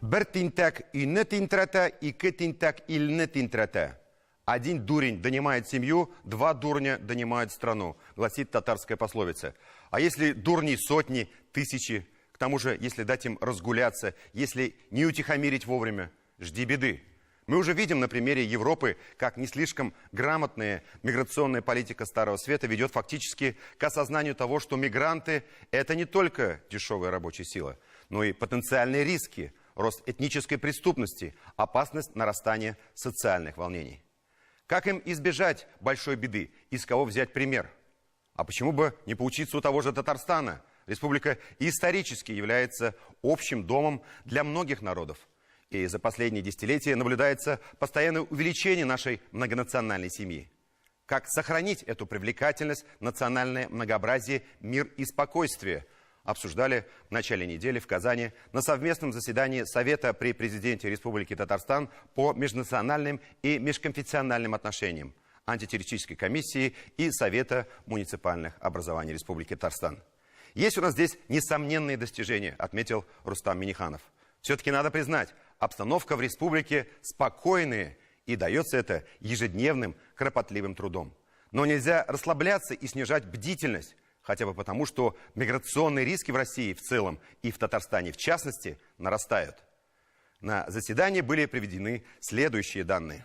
Bir тинтәк үйне тинтрәтә, ике тинтәк илне тинтрәтә. Один дурень донимает семью, два дурня донимают страну, гласит татарская пословица. А если дурней сотни, тысячи, к тому же, если дать им разгуляться, если не утихомирить вовремя, жди беды. Мы уже видим на примере Европы, как не слишком грамотная миграционная политика Старого Света ведет фактически к осознанию того, что мигранты – это не только дешевая рабочая сила, но и потенциальные риски, рост этнической преступности, опасность нарастания социальных волнений. Как им избежать большой беды? Из кого взять пример? А почему бы не поучиться у того же Татарстана? Республика исторически является общим домом для многих народов. И за последние десятилетия наблюдается постоянное увеличение нашей многонациональной семьи. Как сохранить эту привлекательность, национальное многообразие, мир и спокойствие? Обсуждали в начале недели в Казани на совместном заседании Совета при президенте Республики Татарстан по межнациональным и межконфессиональным отношениям, антитеррористической комиссии и Совета муниципальных образований Республики Татарстан. Есть у нас здесь несомненные достижения, отметил Рустам Минниханов. Все-таки надо признать, обстановка в республике спокойная, и дается это ежедневным кропотливым трудом. Но нельзя расслабляться и снижать бдительность, хотя бы потому, что миграционные риски в России в целом и в Татарстане в частности нарастают. На заседании были приведены следующие данные.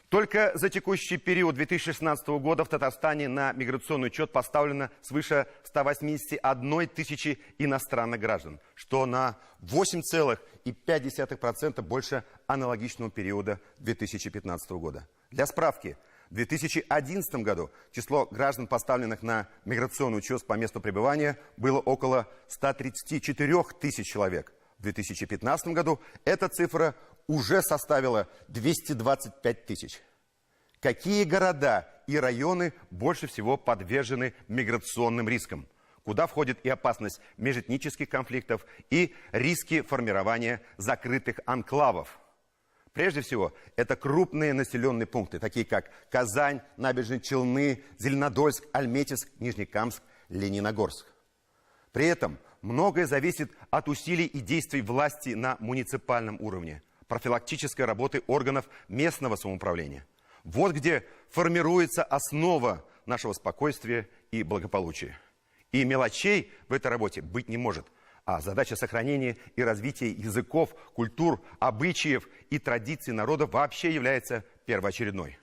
Только за текущий период 2016 года в Татарстане на миграционный учет поставлено свыше 181 тысячи иностранных граждан, что на 8,5% больше аналогичного периода 2015 года. Для справки, в 2011 году число граждан, поставленных на миграционный учет по месту пребывания, было около 134 тысяч человек. В 2015 году эта цифра уже составила 225 тысяч. Какие города и районы больше всего подвержены миграционным рискам? Куда входит и опасность межэтнических конфликтов, и риски формирования закрытых анклавов? Прежде всего, это крупные населенные пункты, такие как Казань, Набережные Челны, Зеленодольск, Альметьевск, Нижнекамск, Лениногорск. При этом многое зависит от усилий и действий власти на муниципальном уровне, профилактической работы органов местного самоуправления. Вот где формируется основа нашего спокойствия и благополучия. И мелочей в этой работе быть не может. А задача сохранения и развития языков, культур, обычаев и традиций народа вообще является первоочередной.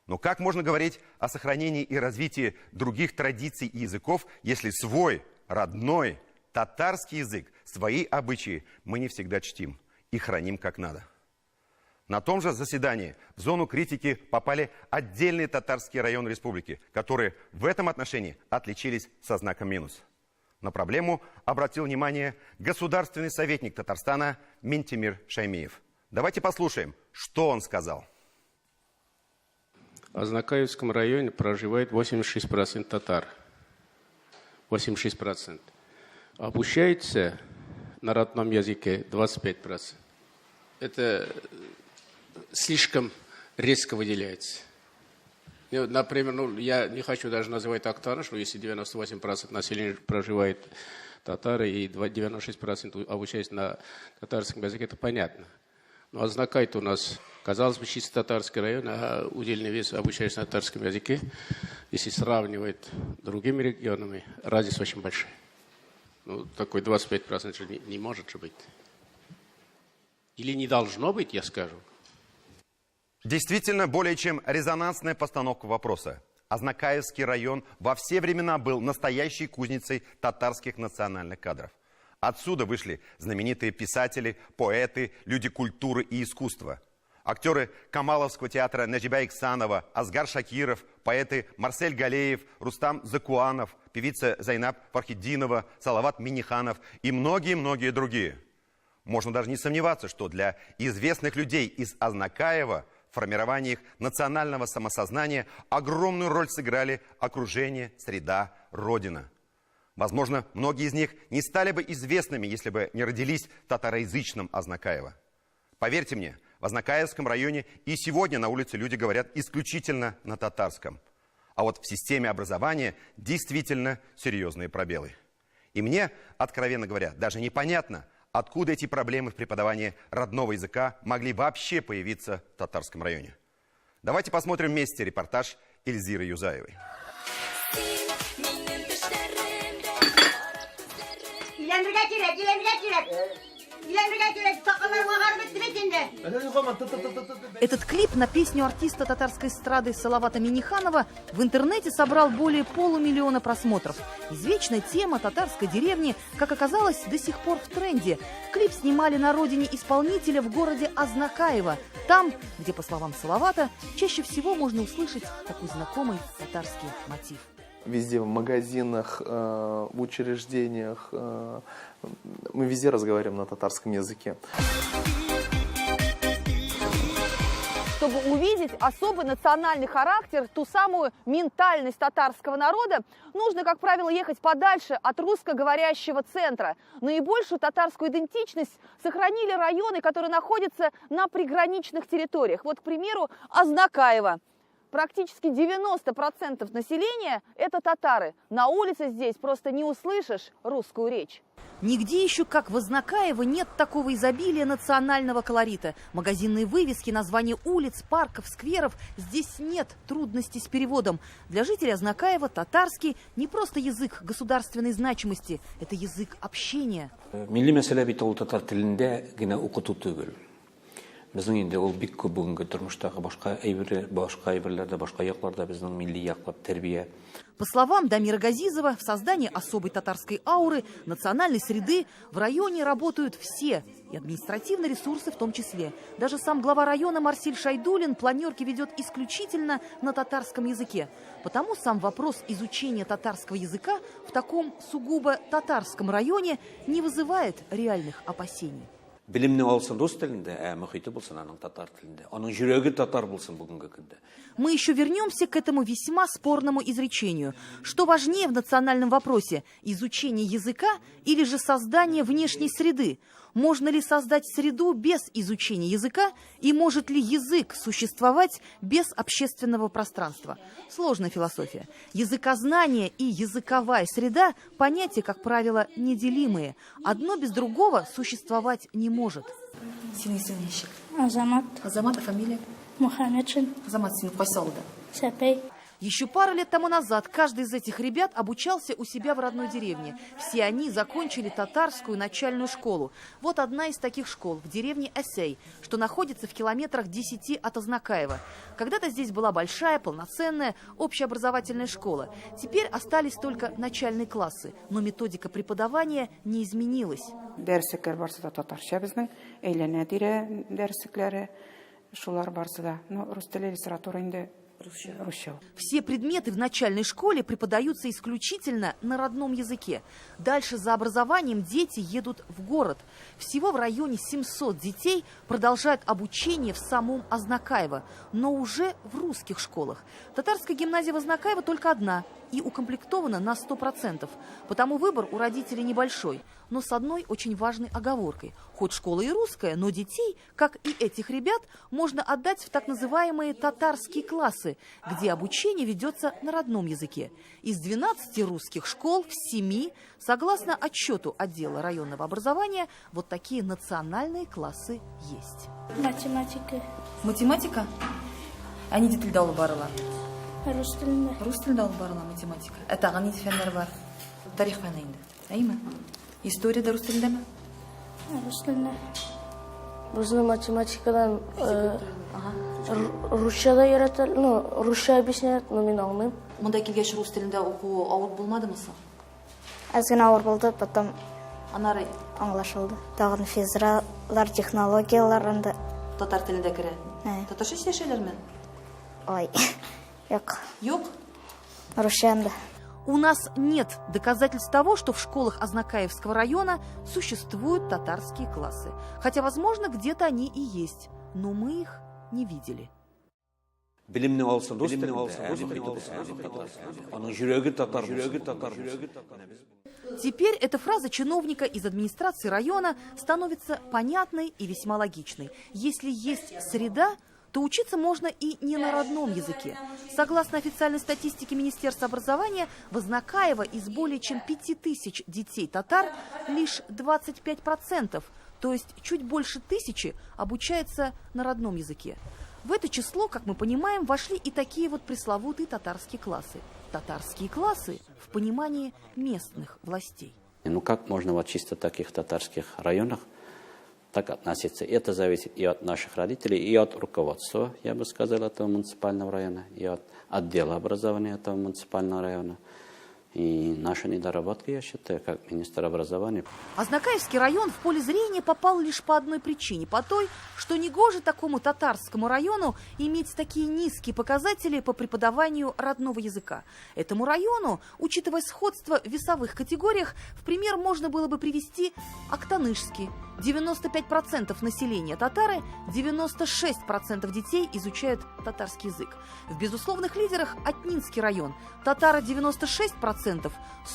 Но как можно говорить о сохранении и развитии других традиций и языков, если свой, родной, татарский язык, свои обычаи мы не всегда чтим и храним как надо? На том же заседании в зону критики попали отдельные татарские районы республики, которые в этом отношении отличились со знаком минус. На проблему обратил внимание государственный советник Татарстана Ментимир Шаймиев. Давайте послушаем, что он сказал. В Азнакаевском районе проживает 86% татар. 86%. Обучается на родном языке 25%. Это слишком резко выделяется. Например, я не хочу даже называть так, что если 98% населения проживает татары и 96% обучаются на татарском языке, это понятно. Но Азнакай у нас, казалось бы, чисто татарский район, а удельный вес обучается на татарском языке, если сравнивать с другими регионами, разница очень большая. Ну, такой 25% же не может быть. Или не должно быть, я скажу. Действительно, более чем резонансная постановка вопроса. Азнакаевский район во все времена был настоящей кузницей татарских национальных кадров. Отсюда вышли знаменитые писатели, поэты, люди культуры и искусства. Актеры Камаловского театра Наджиба Иксанова, Асгар Шакиров, поэты Марсель Галеев, Рустам Закуанов, певица Зайнаб Фархиддинова, Салават Минниханов и многие-многие другие. Можно даже не сомневаться, что для известных людей из Азнакаева в формировании их национального самосознания огромную роль сыграли окружение, среда, родина. Возможно, многие из них не стали бы известными, если бы не родились в татароязычном Азнакаево. Поверьте мне, в Азнакаевском районе и сегодня на улице люди говорят исключительно на татарском. А вот в системе образования действительно серьезные пробелы. И мне, откровенно говоря, даже непонятно, откуда эти проблемы в преподавании родного языка могли вообще появиться в татарском районе. Давайте посмотрим вместе репортаж Эльзиры Юзаевой. Этот клип на песню артиста татарской эстрады Салавата Миниханова в интернете собрал более 500 000 просмотров. Извечная тема татарской деревни, как оказалось, до сих пор в тренде. Клип снимали на родине исполнителя в городе Азнакаево. Там, где, по словам Салавата, чаще всего можно услышать такой знакомый татарский мотив. Везде, в магазинах, в учреждениях, мы везде разговариваем на татарском языке. Чтобы увидеть особый национальный характер, ту самую ментальность татарского народа, нужно, как правило, ехать подальше от русскоговорящего центра. Наибольшую татарскую идентичность сохранили районы, которые находятся на приграничных территориях. Вот, к примеру, Азнакаево. Практически 90% населения – это татары. На улице здесь просто не услышишь русскую речь. Нигде еще, как в Азнакаево, нет такого изобилия национального колорита. Магазинные вывески, названия улиц, парков, скверов – здесь нет трудностей с переводом. Для жителей Азнакаева татарский не просто язык государственной значимости, это язык общения. Милли мәсьәлә бит ул татар телендә генә укыту түгел. Безнең инде ул бик күп бүгенге тормыштагы башка әйберләрдә, башка якларда безнең милли яклар тәрбия. По словам Дамира Газизова, в создании особой татарской ауры, национальной среды в районе работают все, и административные ресурсы в том числе. Даже сам глава района Марсель Шайдулин планерки ведет исключительно на татарском языке. Потому сам вопрос изучения татарского языка в таком сугубо татарском районе не вызывает реальных опасений. Билимне алсын рус телендә, мөхите булсын аның татар телендә. Аның йөрәге татар булсын бүгенге көндә. Мы еще вернемся к этому весьма спорному изречению. Что важнее в национальном вопросе – изучение языка или же создание внешней среды? Можно ли создать среду без изучения языка? И может ли язык существовать без общественного пространства? Сложная философия. Языкознание и языковая среда – понятия, как правило, неделимые. Одно без другого существовать не может. Азамат. Азамат, а фамилия? Мухаммедшин. Азамат Синфасалда. Сапей. Еще пару лет тому назад каждый из этих ребят обучался у себя в родной деревне. Все они закончили татарскую начальную школу. Вот одна из таких школ в деревне Эсей, что находится в километрах 10 от Азнакаева. Когда-то здесь была большая, полноценная общеобразовательная школа. Теперь остались только начальные классы, но методика преподавания не изменилась. Дәреслекләр барсы да татарча безнең, әйләнә-тирә дәреслекләре, шулар барсы да. Но рус теле, литература инде русча. Все предметы в начальной школе преподаются исключительно на родном языке. Дальше за образованием дети едут в город. Всего в районе 700 детей продолжают обучение в самом Азнакаево, но уже в русских школах. Татарская гимназия в Азнакаево только одна и укомплектована на 100%. Потому выбор у родителей небольшой, но с одной очень важной оговоркой. Хоть школа и русская, но детей, как и этих ребят, можно отдать в так называемые татарские классы, где обучение ведется на родном языке. Из 12 русских школ в 7, согласно отчету отдела районного образования, вот такие национальные классы есть. Математика. Математика? А не тілде алып барыла? Рус телендә. Рус тілде алып барыла математика. Тагы не фәннәр бар? Тарих фәне инде. Әйме? История да рус тілдеме? Рус телендә. Безне математикадан русчада өйрәтәләр, русча объясняют, но мин алмыйм. Монда килгәч рус телендә уку авыр булмадымы соң? Аз гына авыр булды, потом Анары аңлашылды. Тагын физралар, технологиялар анда. татар телендә керә. Татарча сөйләшәләрме? Ой, юк, Юк. русча анда. У нас нет доказательств того, что в школах Азнакаевского района существуют татарские классы. Хотя, возможно, где-то они и есть, но мы их не видели. Билимне алсын рус телендә, аның йөрәге татар булсын. Теперь эта фраза чиновника из администрации района становится понятной и весьма логичной. Если есть среда, то учиться можно и не на родном языке. Согласно официальной статистике Министерства образования, в Азнакаево из более чем 5000 детей татар лишь 25%, то есть чуть больше 1000, обучается на родном языке. В это число, как мы понимаем, вошли и такие вот пресловутые татарские классы. Татарские классы в понимании местных властей. Ну как можно вот чисто в таких татарских районах так относиться? Это зависит и от наших родителей, и от руководства, я бы сказал, этого муниципального района, и от отдела образования этого муниципального района. И наши недоработки, я считаю, как министр образования. Азнакаевский район в поле зрения попал лишь по одной причине. По той, что негоже такому татарскому району иметь такие низкие показатели по преподаванию родного языка. Этому району, учитывая сходство в весовых категориях, в пример можно было бы привести Актанышский. 95% населения татары, 96% детей изучают татарский язык. В безусловных лидерах Атнинский район. Татары 96%,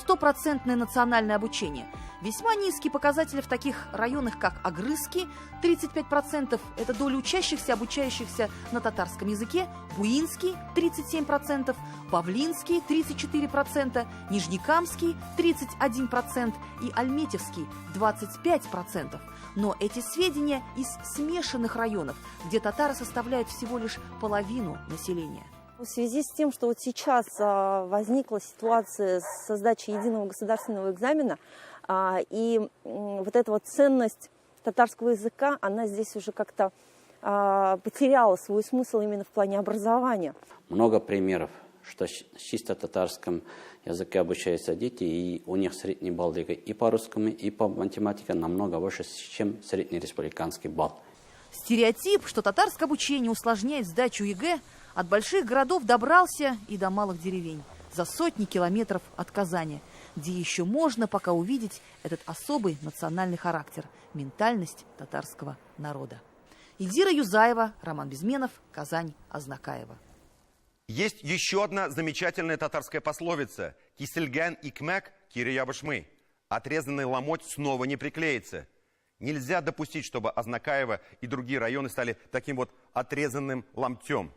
100% национальное обучение. Весьма низкие показатели в таких районах, как Агрызский, 35% – это доля учащихся, обучающихся на татарском языке, Буинский – 37%, Павлинский – 34%, Нижнекамский – 31% и Альметьевский – 25%. Но эти сведения из смешанных районов, где татары составляют всего лишь половину населения. В связи с тем, что вот сейчас возникла ситуация с сдачей единого государственного экзамена, и вот эта вот ценность татарского языка, она здесь уже как-то потеряла свой смысл именно в плане образования. Много примеров, что чисто татарском языке обучаются дети, и у них средний балл и по русскому, и по математике намного выше, чем средний республиканский балл. Стереотип, что татарское обучение усложняет сдачу ЕГЭ, от больших городов добрался и до малых деревень, за сотни километров от Казани, где еще можно пока увидеть этот особый национальный характер, ментальность татарского народа. Эльзира Юзаева, Роман Безменов, Казань, Азнакаево. Есть еще одна замечательная татарская пословица «Кисельган икмек кириябышмы». Отрезанный ломоть снова не приклеится. Нельзя допустить, чтобы Азнакаево и другие районы стали таким вот отрезанным ломтем.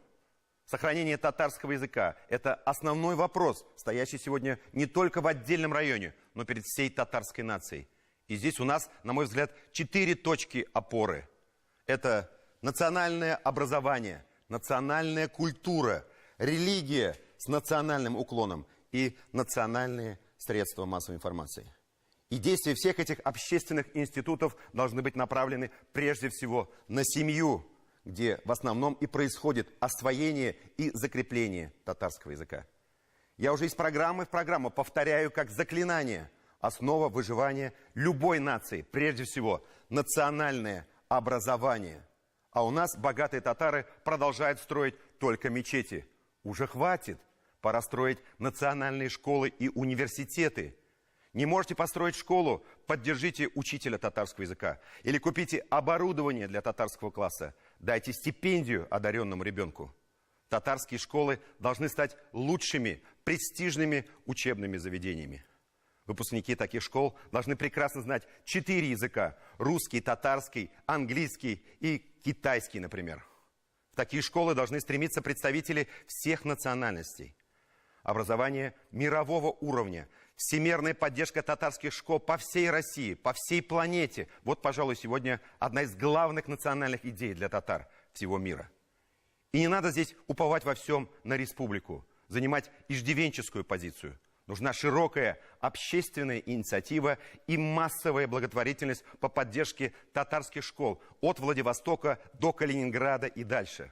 Сохранение татарского языка – это основной вопрос, стоящий сегодня не только в отдельном районе, но перед всей татарской нацией. И здесь у нас, на мой взгляд, 4 точки опоры. Это национальное образование, национальная культура, религия с национальным уклоном и национальные средства массовой информации. И действия всех этих общественных институтов должны быть направлены прежде всего на семью, где в основном и происходит освоение и закрепление татарского языка. Я уже из программы в программу повторяю как заклинание: основа выживания любой нации, прежде всего, национальное образование. А у нас богатые татары продолжают строить только мечети. Уже хватит, пора строить национальные школы и университеты. Не можете построить школу, поддержите учителя татарского языка. Или купите оборудование для татарского класса. Дайте стипендию одаренному ребенку. Татарские школы должны стать лучшими, престижными учебными заведениями. Выпускники таких школ должны прекрасно знать 4 языка: русский, татарский, английский и китайский, например. В такие школы должны стремиться представители всех национальностей. Образование мирового уровня, всемирная поддержка татарских школ по всей России, по всей планете. Вот, пожалуй, сегодня одна из главных национальных идей для татар всего мира. И не надо здесь уповать во всем на республику, занимать иждивенческую позицию. Нужна широкая общественная инициатива и массовая благотворительность по поддержке татарских школ от Владивостока до Калининграда и дальше.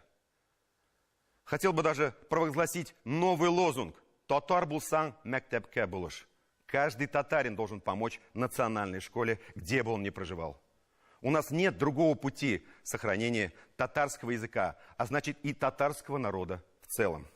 Хотел бы даже провозгласить новый лозунг «Татар булсан мектепке булыш». Каждый татарин должен помочь национальной школе, где бы он ни проживал. У нас нет другого пути сохранения татарского языка, а значит и татарского народа в целом.